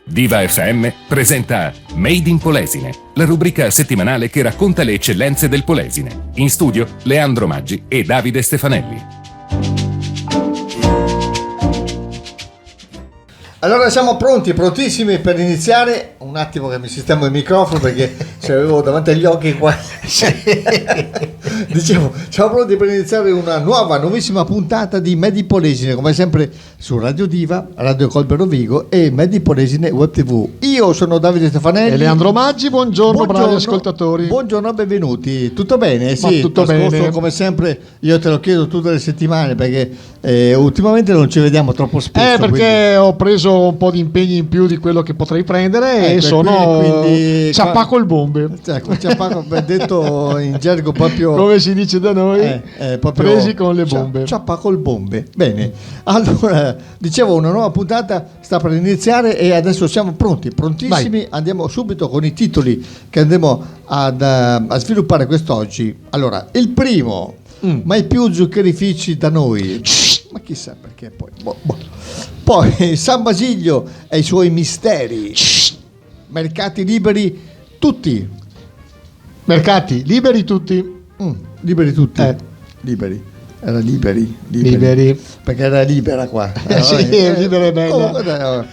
Diva FM presenta Made in Polesine, la rubrica settimanale che racconta le eccellenze del Polesine. In studio Leandro Maggi e Davide Stefanelli. Allora siamo prontissimi per iniziare. Un attimo che mi sistemo il microfono perché ce l'avevo davanti agli occhi qua. Dicevo, siamo pronti per iniziare una nuovissima puntata di Made in Polesine, come sempre su Radio Diva, Radio Colbero Vigo e Made in Polesine Web TV. Io sono Davide Stefanelli e Leandro Maggi, buongiorno bravi ascoltatori. Buongiorno, benvenuti. Tutto bene? Sì, tutto bene. Come sempre io te lo chiedo tutte le settimane perché ultimamente non ci vediamo troppo spesso. Perché quindi ho preso un po' di impegni in più di quello che potrei prendere e sono quindi ciappaco il bombe. Ecco, ciappaco, detto in gergo proprio come si dice da noi, presi con le bombe. Ciappaco il bombe. Bene, allora dicevo, una nuova puntata sta per iniziare e adesso siamo prontissimi. Vai. Andiamo subito con i titoli che andremo a sviluppare quest'oggi. Allora, il primo, mai più zuccherifici da noi. Ma chissà perché poi. Poi San Basilio e i suoi misteri. Mercati liberi tutti. Mercati liberi tutti. Liberi tutti. Liberi. Era liberi. Perché era libera qua. Sì, libera e bella.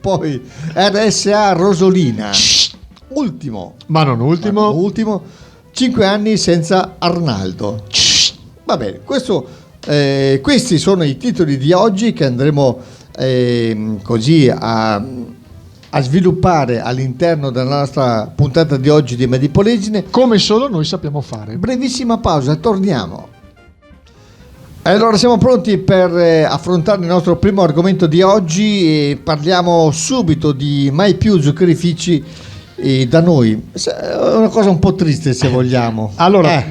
Poi RSA Rosolina. Ultimo. Ma non ultimo. 5 anni senza Arnaldo. Va bene, questi sono i titoli di oggi che andremo così a sviluppare all'interno della nostra puntata di oggi di Made in Polesine, come solo noi sappiamo fare. Brevissima pausa, torniamo. Allora siamo pronti per affrontare il nostro primo argomento di oggi e parliamo subito di mai più zuccherifici da noi. È una cosa un po' triste, se vogliamo. Allora,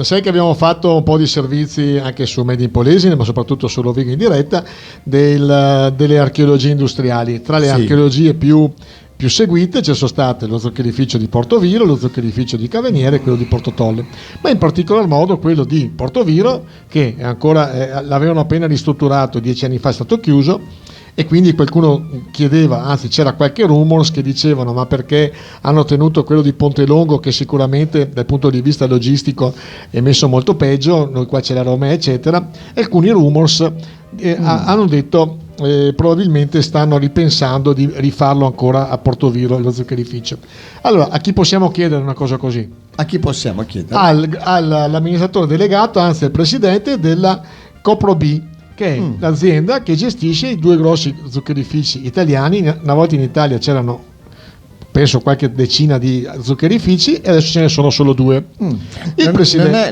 sai che abbiamo fatto un po' di servizi anche su Made in Polesine, ma soprattutto su Rovigo in diretta, delle archeologie industriali. Tra le archeologie più seguite ci sono state lo zuccherificio di Portoviro, lo zuccherificio di Caveniere e quello di Portotolle, ma in particolar modo quello di Portoviro, che ancora l'avevano appena ristrutturato, 10 anni fa è stato chiuso. E quindi qualcuno chiedeva, anzi c'era qualche rumors che dicevano ma perché hanno tenuto quello di Pontelongo, che sicuramente dal punto di vista logistico è messo molto peggio, noi qua c'è la Roma eccetera, e alcuni rumors hanno detto probabilmente stanno ripensando di rifarlo ancora a Portoviro, lo zuccherificio. Allora, a chi possiamo chiedere una cosa così? A chi possiamo chiedere? All'amministratore delegato, anzi al presidente della Copro B, che è l'azienda che gestisce i due grossi zuccherifici italiani. Una volta in Italia c'erano penso qualche decina di zuccherifici e adesso ce ne sono solo 2.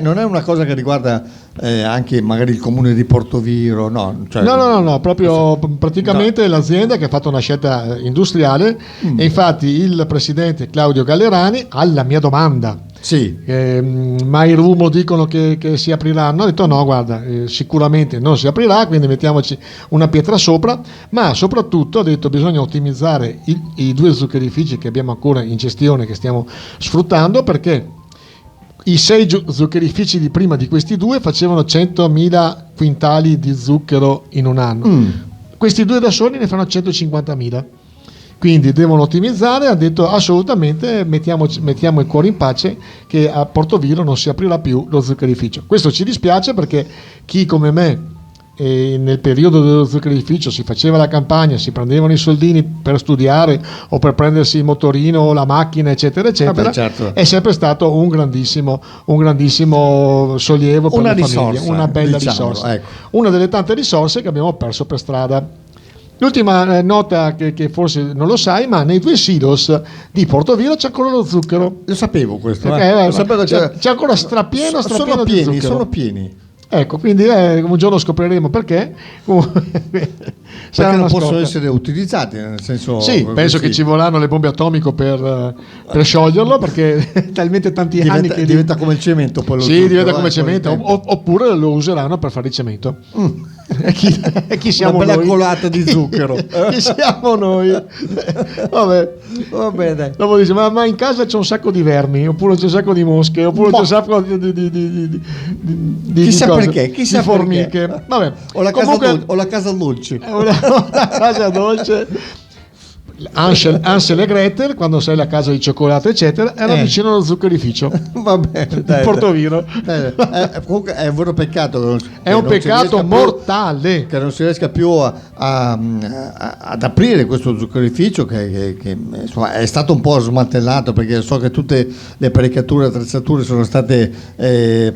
Non è una cosa che riguarda anche magari il comune di Portoviro, no? Cioè, no, proprio praticamente l'azienda che ha fatto una scelta industriale e infatti il presidente Claudio Gallerani, alla mia domanda, ma i rumor dicono che si apriranno, ha detto no, guarda, sicuramente non si aprirà, quindi mettiamoci una pietra sopra, ma soprattutto ha detto bisogna ottimizzare i 2 zuccherifici che abbiamo ancora in gestione, che stiamo sfruttando, perché i 6 zuccherifici di prima di questi 2 facevano 100.000 quintali di zucchero in un anno. Questi 2 da soli ne fanno 150.000. Quindi devono ottimizzare. Ha detto assolutamente mettiamo il cuore in pace che a Portoviro non si aprirà più lo zuccherificio. Questo ci dispiace perché chi come me nel periodo dello zuccherificio si faceva la campagna, si prendevano i soldini per studiare o per prendersi il motorino o la macchina eccetera eccetera, certo. È sempre stato un grandissimo sollievo per la famiglia, una bella risorsa, ecco. Una delle tante risorse che abbiamo perso per strada. L'ultima nota che forse non lo sai, ma nei 2 silos di Portoviro c'è ancora lo zucchero. Lo sapevo questo. Lo sapevo, c'è ancora strapieno di zucchero. Sono pieni. Ecco, quindi un giorno scopriremo perché. Perché non possono essere utilizzati, nel senso. Sì, penso che ci vorranno le bombe atomiche per scioglierlo, perché talmente tanti anni che diventa come il cemento. Poi diventa come il cemento, oppure lo useranno per fare il cemento. E chi siamo una bella noi? colata di zucchero. Chi siamo noi? Vabbè. Va bene. Dopo dice ma in casa c'è un sacco di vermi, oppure c'è un sacco di mosche, oppure c'è un sacco di chissà perché, chissà di formiche. Perché. Vabbè. O la casa dolce. la casa dolce. Hansel e Gretel, quando sei alla casa di cioccolato eccetera, erano vicino allo zuccherificio. Va bene, dai, Portovino. Comunque è un vero peccato, è un peccato mortale che non si riesca più ad aprire questo zuccherificio che insomma, è stato un po' smantellato, perché so che tutte le apparecchiature e attrezzature sono state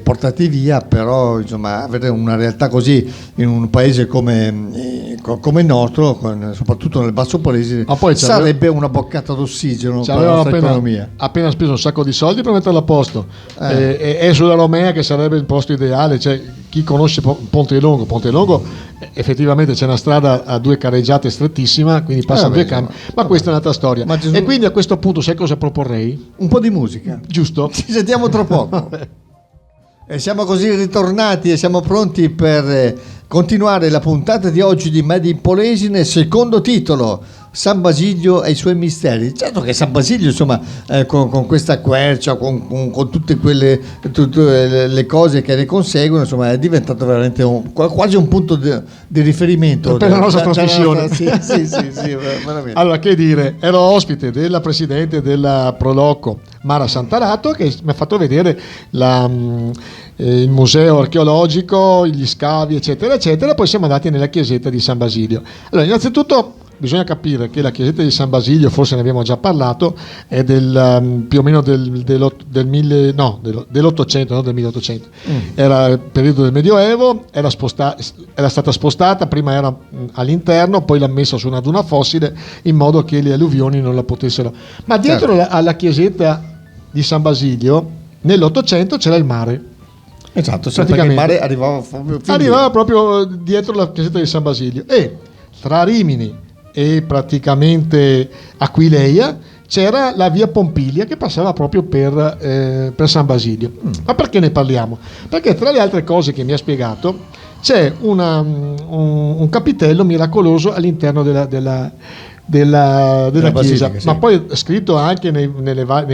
portate via, però insomma avere una realtà così in un paese come il nostro, soprattutto nel Basso Polesine, sarebbe una boccata d'ossigeno per la nostra economia. Appena speso un sacco di soldi per metterla a posto, è sulla Romea che sarebbe il posto ideale. Cioè, chi conosce Ponte Longo effettivamente c'è una strada a 2 carreggiate strettissima, quindi passano 2 camion, ma questa è un'altra storia. E quindi a questo punto sai cosa proporrei? Un po' di musica, giusto? Ci sentiamo tra poco. E siamo così ritornati e siamo pronti per continuare la puntata di oggi di Made in Polesine, secondo titolo San Basilio e i suoi misteri. Certo che San Basilio, insomma, con questa quercia, con tutte le cose che ne conseguono, insomma, è diventato veramente quasi un punto di riferimento per la nostra trasmissione. Sì, veramente. Allora, che dire, ero ospite della presidente della Proloco, Mara Santarato, che mi ha fatto vedere il museo archeologico, gli scavi eccetera eccetera. Poi siamo andati nella chiesetta di San Basilio. Allora, innanzitutto bisogna capire che la chiesetta di San Basilio, forse ne abbiamo già parlato, è più o meno dell'Ottocento, non del 1800. Era il periodo del Medioevo, era stata spostata, prima era all'interno, poi l'ha messa su una duna fossile in modo che le alluvioni non la potessero. Ma dietro alla chiesetta di San Basilio, nell'Ottocento c'era il mare. Esatto, perché il mare arrivava proprio dietro la chiesetta di San Basilio, e tra Rimini e praticamente Aquileia c'era la via Pompilia che passava proprio per San Basilio. Ma perché ne parliamo? Perché tra le altre cose che mi ha spiegato c'è un capitello miracoloso all'interno della chiesa, basilica, sì. Ma poi scritto anche nei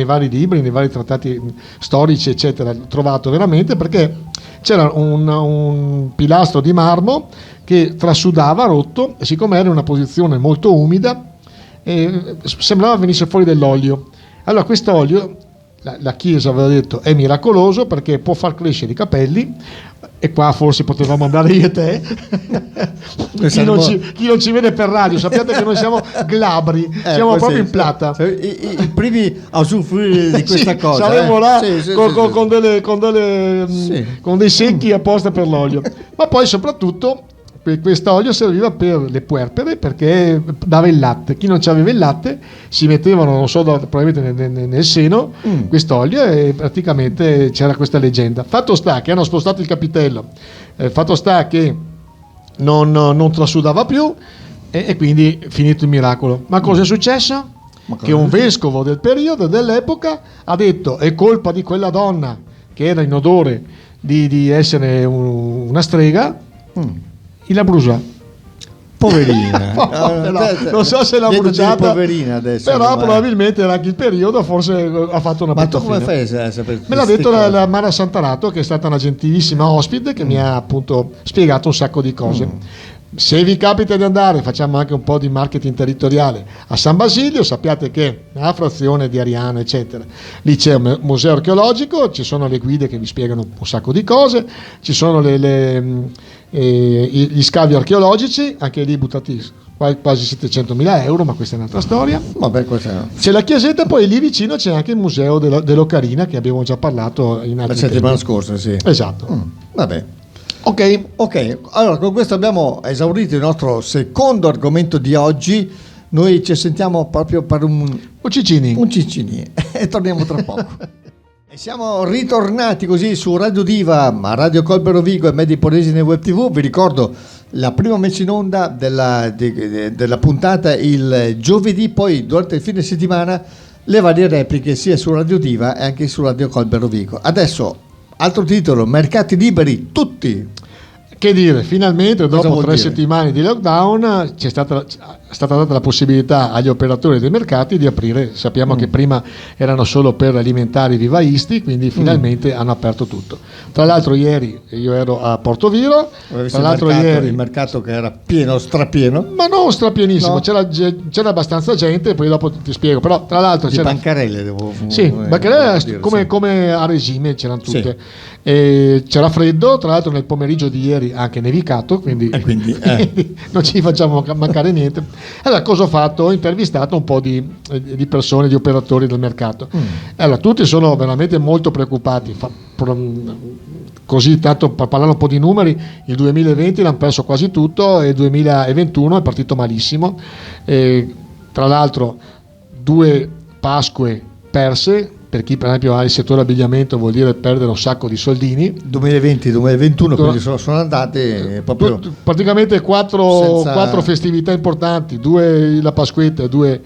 vari libri, nei vari trattati storici eccetera, trovato veramente, perché c'era un pilastro di marmo che trasudava rotto, e siccome era in una posizione molto umida sembrava venisse fuori dell'olio. Allora quest'olio, la chiesa aveva detto, è miracoloso perché può far crescere i capelli, e qua forse potevamo andare io e te. Chi non ci vede per radio, sappiate che noi siamo glabri, siamo proprio in plata, i primi a usufruire di questa cosa. Saremo là con dei secchi apposta per l'olio. Ma poi soprattutto questo olio serviva per le puerpere, perché dava il latte. Chi non aveva il latte si mettevano, non so, probabilmente nel seno quest'olio, e praticamente c'era questa leggenda. Fatto sta che hanno spostato il capitello, fatto sta che non trasudava più, e quindi finito il miracolo. Ma cosa è successo? Che un vescovo del periodo, dell'epoca, ha detto: è colpa di quella donna che era in odore di essere una strega, la brucia. Poverina. Non so se l'ha bruciata, poverina adesso, però probabilmente era anche il periodo, forse ha fatto una brutta fine. Ma tu come fai a sapere? Me l'ha detto la Mara Santarato, che è stata una gentilissima ospite, che mi ha appunto spiegato un sacco di cose. Se vi capita di andare, facciamo anche un po' di marketing territoriale, a San Basilio, sappiate che nella frazione di Ariano eccetera, lì c'è un museo archeologico, ci sono le guide che vi spiegano un sacco di cose, ci sono gli scavi archeologici, anche lì buttati quasi 700.000 euro, ma questa è un'altra storia. Vabbè, c'è la chiesetta, poi lì vicino c'è anche il museo dell'Ocarina, che abbiamo già parlato in altri la settimana scorsa, sì. Esatto. Vabbè. Ok, allora con questo abbiamo esaurito il nostro secondo argomento di oggi. Noi ci sentiamo proprio per un cicini e torniamo tra poco. E siamo ritornati così su Radio Diva, a Radio Colbero Rovigo e Made in Polesine Web TV. Vi ricordo la prima messa in onda della puntata il giovedì, poi durante il fine settimana le varie repliche sia su Radio Diva e anche su Radio Colbero Rovigo. Adesso altro titolo, mercati liberi tutti. Che dire, finalmente dopo 3 settimane di lockdown è stata data la possibilità agli operatori dei mercati di aprire. Sappiamo che prima erano solo per alimentare i vivaisti, quindi finalmente hanno aperto tutto. Tra l'altro ieri io ero a Portoviro, il mercato che era pieno, strapieno. Ma non strapienissimo, no. C'era abbastanza gente, poi dopo ti spiego. Però tra l'altro di bancarelle bancarelle come a regime c'erano tutte. Sì. C'era freddo, tra l'altro nel pomeriggio di ieri anche nevicato, quindi non ci facciamo mancare niente. Allora cosa ho fatto? Ho intervistato un po' di persone, di operatori del mercato. Allora tutti sono veramente molto preoccupati. Così tanto per parlare un po' di numeri, il 2020 l'hanno perso quasi tutto e il 2021 è partito malissimo. Tra l'altro 2 Pasque perse. Per chi per esempio ha il settore abbigliamento vuol dire perdere un sacco di soldini. 2020-2021 quindi sono andate proprio praticamente 4 festività importanti, 2 la Pasquetta, 2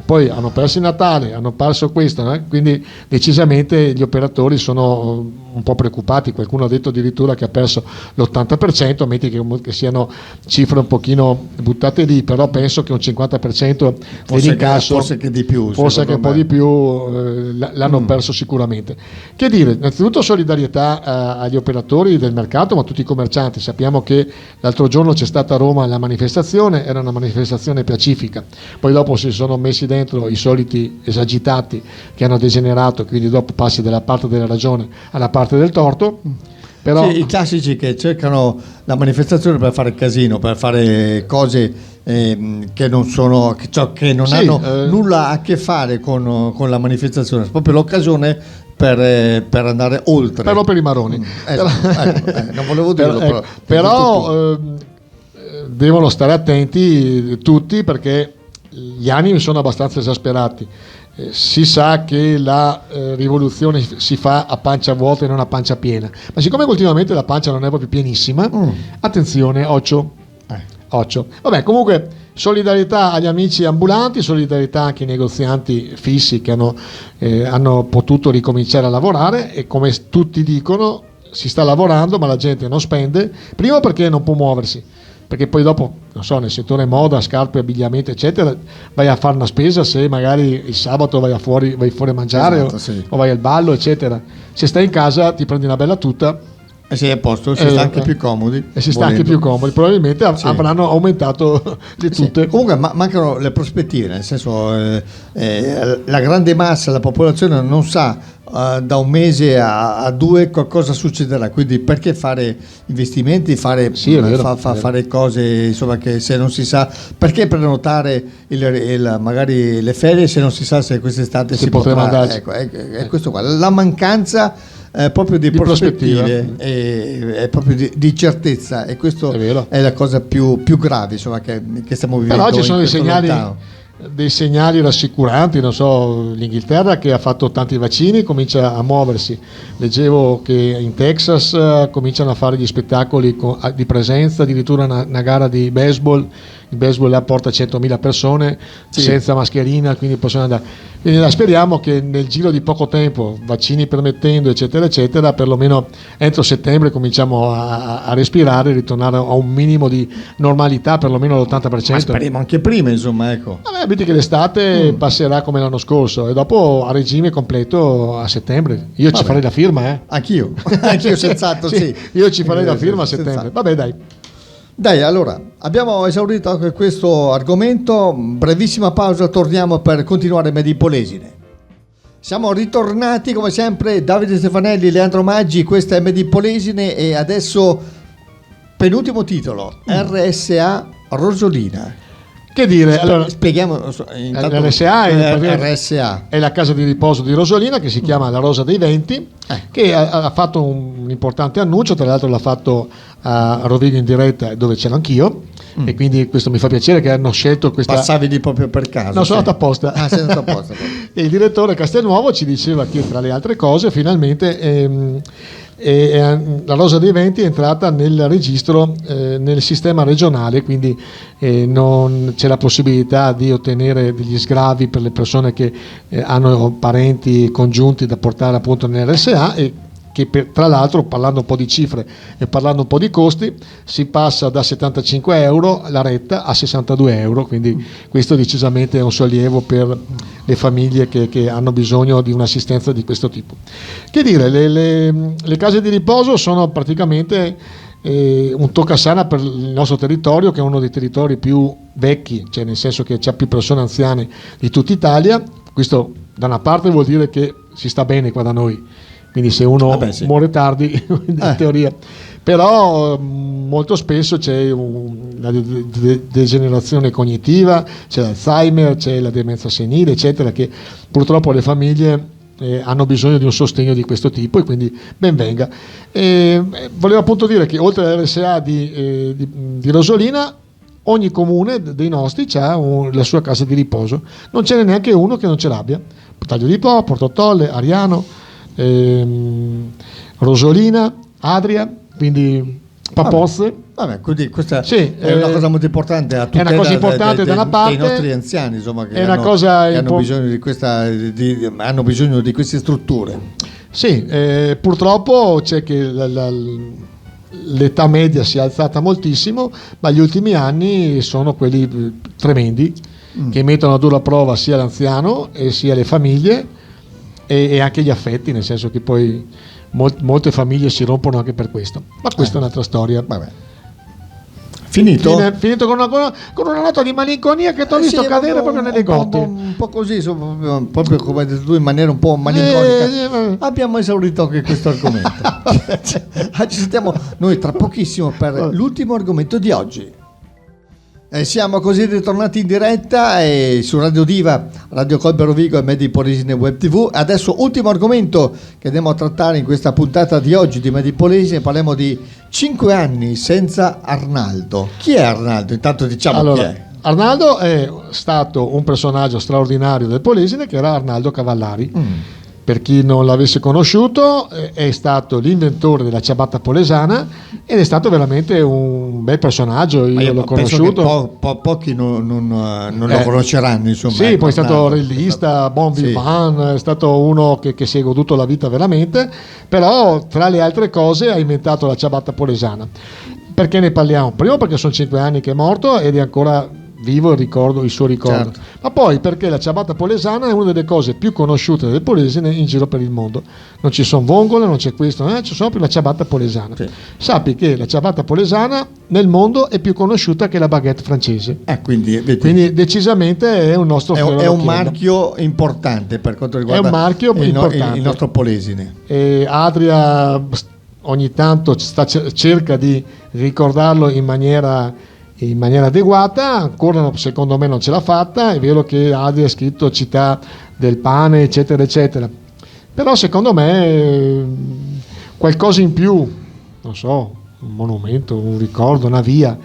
poi hanno perso il Natale, hanno perso questo, quindi decisamente gli operatori sono un po' preoccupati. Qualcuno ha detto addirittura che ha perso l'80%, metti che siano cifre un pochino buttate lì, però penso che un 50% dell'incasso, forse che di più, forse anche un po' di più l'hanno perso sicuramente. Che dire, innanzitutto solidarietà agli operatori del mercato, ma a tutti i commercianti. Sappiamo che l'altro giorno c'è stata a Roma la manifestazione, era una manifestazione pacifica, poi dopo si sono messi dentro i soliti esagitati che hanno degenerato, quindi dopo passi dalla parte della ragione alla parte del torto. Però sì, i classici che cercano la manifestazione per fare casino, per fare cose che non sono, che non hanno nulla a che fare con la manifestazione, è proprio l'occasione per andare oltre. Però per i maroni. Non volevo dirlo, però devono stare attenti tutti, perché gli animi sono abbastanza esasperati. Si sa che la rivoluzione si fa a pancia vuota e non a pancia piena, ma siccome ultimamente la pancia non è proprio pienissima, attenzione, occhio. Vabbè, comunque solidarietà agli amici ambulanti, solidarietà anche ai negozianti fissi che hanno potuto ricominciare a lavorare, e come tutti dicono si sta lavorando ma la gente non spende, prima perché non può muoversi, perché poi dopo, non so, nel settore moda, scarpe, abbigliamento eccetera, vai a fare una spesa se magari il sabato vai fuori a mangiare, o vai al ballo eccetera. Se stai in casa ti prendi una bella tuta e sei a posto, si sta anche più comodi, probabilmente avranno aumentato le tute. Comunque mancano le prospettive, nel senso la grande massa della popolazione non sa da un mese a 2 cosa succederà, quindi perché fare investimenti, fare cose, insomma, che se non si sa, perché prenotare magari le ferie se non si sa se quest'estate si potrà andarci. Ecco, è questo qua, la mancanza proprio di prospettive e proprio di certezza, e questo è la cosa più grave, insomma, che stiamo vivendo. Però ci sono dei segnali rassicuranti, non so, l'Inghilterra che ha fatto tanti vaccini comincia a muoversi. Leggevo che in Texas cominciano a fare gli spettacoli di presenza, addirittura una gara di baseball. Il baseball là porta 100.000 persone senza mascherina, quindi possono andare. Quindi speriamo che nel giro di poco tempo, vaccini permettendo eccetera eccetera, perlomeno entro settembre cominciamo a respirare, ritornare a un minimo di normalità, perlomeno all'80%. Ma speriamo anche prima, insomma, ecco. Vabbè, vedi che l'estate passerà come l'anno scorso e dopo a regime completo a settembre. Io ci farei la firma, Anch'io senz'altro, sì. Io ci farei la firma a settembre. Vabbè, dai, allora, abbiamo esaurito anche questo argomento, brevissima pausa, torniamo per continuare Made in Polesine. Siamo ritornati come sempre, Davide Stefanelli, Leandro Maggi, questa è Made in Polesine e adesso penultimo titolo, RSA Rosolina. Che dire, allora, spieghiamo. RSA è la casa di riposo di Rosolina, che si chiama La Rosa dei Venti, che ha fatto un importante annuncio, tra l'altro l'ha fatto a Rovigo in diretta, dove c'ero anch'io, e quindi questo mi fa piacere che hanno scelto questa. Passavi lì proprio per caso? No, sono andato apposta. Sei andato apposta. E il direttore Castelnuovo ci diceva che tra le altre cose finalmente la Rosa dei Venti è entrata nel registro, nel sistema regionale, quindi non c'è la possibilità di ottenere degli sgravi per le persone che hanno parenti congiunti da portare appunto nell'RSA, e che tra l'altro, parlando un po' di cifre e parlando un po' di costi, si passa da 75 euro la retta a 62 euro, quindi questo decisamente è un sollievo per le famiglie che hanno bisogno di un'assistenza di questo tipo. Che dire, le case di riposo sono praticamente un toccasana per il nostro territorio, che è uno dei territori più vecchi, cioè nel senso che c'è più persone anziane di tutta Italia. Questo da una parte vuol dire che si sta bene qua da noi, quindi se uno muore tardi in teoria, però molto spesso c'è una degenerazione cognitiva, c'è l'Alzheimer, c'è la demenza senile, eccetera, che purtroppo le famiglie hanno bisogno di un sostegno di questo tipo, e quindi ben venga. Volevo appunto dire che oltre all'RSA di Rosolina, ogni comune dei nostri ha la sua casa di riposo, non ce n'è neanche uno che non ce l'abbia. Taglio di Po, Portotolle, Ariano, Rosolina, Adria, quindi Papozze. Vabbè, quindi questa è una cosa molto importante, a tutela, è una cosa importante da una parte, dei nostri anziani, insomma, che è una cosa hanno bisogno hanno bisogno di queste strutture. Sì, purtroppo c'è che l'età media si è alzata moltissimo, ma gli ultimi anni sono quelli tremendi, che mettono a dura prova sia l'anziano e sia le famiglie e anche gli affetti, nel senso che poi molte famiglie si rompono anche per questo, ma questa è un'altra storia. Vabbè. Finito con una nota di malinconia che ti ho visto cadere proprio nelle gote. Un po' così, insomma, proprio come hai detto tu, in maniera un po' malinconica. Abbiamo esaurito anche questo argomento. Ci sentiamo noi tra pochissimo per l'ultimo argomento di oggi. E siamo così ritornati in diretta su Radio Diva, Radio Colbe Rovigo e Made in Polesine Web TV. Adesso ultimo argomento che andiamo a trattare in questa puntata di oggi di Made in Polesine. Parliamo di 5 anni senza Arnaldo. Chi è Arnaldo? Intanto diciamo chi è. Arnaldo è stato un personaggio straordinario del Polesine, che era Arnaldo Cavallari. Per chi non l'avesse conosciuto, è stato l'inventore della ciabatta polesana ed è stato veramente un bel personaggio. Io l'ho conosciuto. Pochi non lo conosceranno, insomma. Sì, poi è stato rallista, bon vivant, è stato uno che si è goduto la vita veramente, però tra le altre cose ha inventato la ciabatta polesana. Perché ne parliamo? Primo perché sono 5 anni che è morto ed è ancora vivo il suo ricordo, certo. Ma poi perché la ciabatta polesana è una delle cose più conosciute del Polesine in giro per il mondo. Non ci sono vongole, non c'è questo, c'è proprio la ciabatta polesana. Sì. Sappi che la ciabatta polesana nel mondo è più conosciuta che la baguette francese. Quindi decisamente è un nostro è un marchio importante per quanto riguarda il nostro Polesine. Adria ogni tanto cerca di ricordarlo in maniera adeguata, ancora secondo me non ce l'ha fatta. È vero che Adria ha scritto città del pane, eccetera eccetera, però secondo me qualcosa in più, non so, un monumento, un ricordo, una via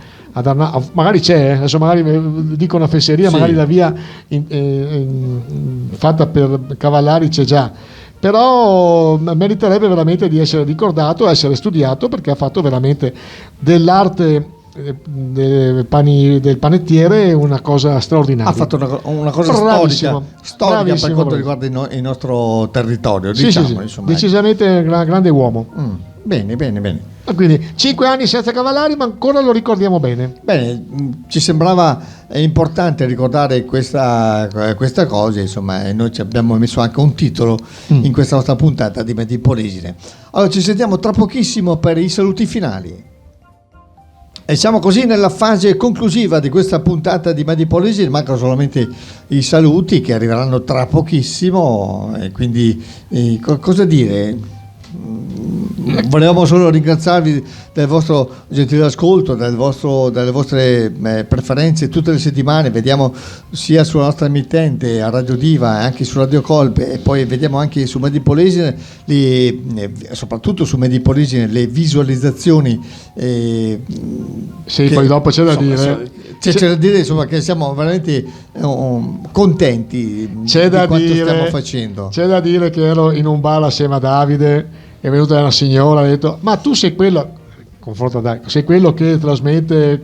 magari c'è, adesso magari dico una fesseria, sì. Magari la via fatta per Cavallari c'è già, però meriterebbe veramente di essere ricordato, essere studiato, perché ha fatto veramente dell'arte del panettiere una cosa straordinaria. Ha fatto una cosa storica per quanto riguarda il nostro territorio, diciamo. Insomma, decisamente un grande uomo. Bene. Quindi 5 anni senza Cavallari, ma ancora lo ricordiamo bene. Ci sembrava importante ricordare questa cosa, insomma, e noi ci abbiamo messo anche un titolo in questa nostra puntata di Made in Polesine. Allora ci sentiamo tra pochissimo per i saluti finali. E siamo così nella fase conclusiva di questa puntata di Made in Polesine. Mancano solamente i saluti che arriveranno tra pochissimo, e quindi cosa dire? Volevamo solo ringraziarvi del vostro gentile ascolto, delle vostre preferenze tutte le settimane. Vediamo sia sulla nostra emittente a Radio Diva, anche su Radio Colpe, e poi vediamo anche su Made in Polesine, soprattutto su Made in Polesine, le visualizzazioni. Poi dopo c'è da dire. C'è da dire, insomma, che siamo veramente contenti di quanto stiamo facendo. C'è da dire che ero in un bar assieme a Davide, è venuta una signora, ha detto: ma tu sei quello, confronto sei quello che trasmette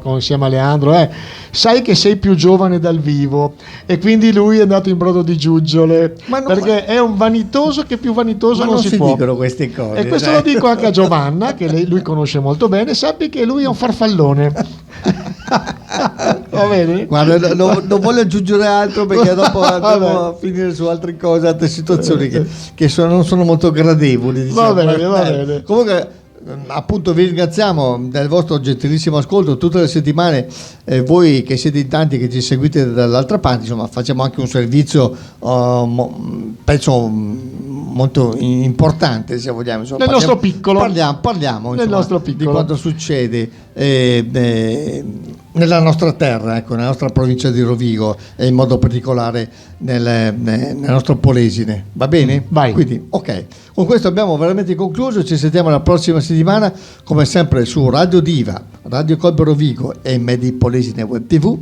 insieme a Leandro, sai che sei più giovane dal vivo, e quindi lui è andato in brodo di giuggiole, perché è un vanitoso che più vanitoso non si può. Dicono queste cose, e questo lo dico anche a Giovanna, che lui conosce molto bene, sappi che lui è un farfallone. Va bene? Guarda, non voglio aggiungere altro, perché dopo andiamo a finire su altre cose, altre situazioni che non sono molto gradevoli, diciamo. Va bene. Comunque, appunto, vi ringraziamo del vostro gentilissimo ascolto tutte le settimane, voi che siete in tanti che ci seguite dall'altra parte. Insomma, facciamo anche un servizio penso molto importante, se vogliamo, insomma, nel nostro piccolo, parliamo nel nostro piccolo, di quanto succede nella nostra terra, ecco, nella nostra provincia di Rovigo, e in modo particolare nel nostro Polesine. Va bene? Vai. Quindi, ok, con questo abbiamo veramente concluso. Ci sentiamo la prossima settimana, come sempre, su Radio Diva, Radio Colbe Rovigo e Made in Polesine Web TV.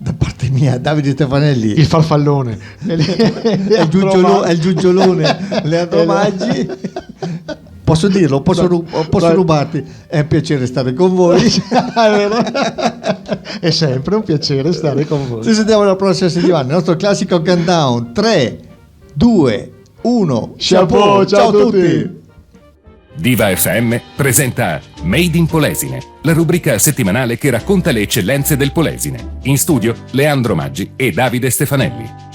Da parte mia, Davide Stefanelli, il farfallone, è il giugiolone Leandro Maggi. Posso dirlo? Posso rubarti? È un piacere stare con voi. È sempre un piacere stare con voi. Ci sentiamo la prossima settimana. Il nostro classico countdown: 3, 2, 1. Ciao a tutti. Diva FM presenta Made in Polesine, la rubrica settimanale che racconta le eccellenze del Polesine. In studio Leandro Maggi e Davide Stefanelli.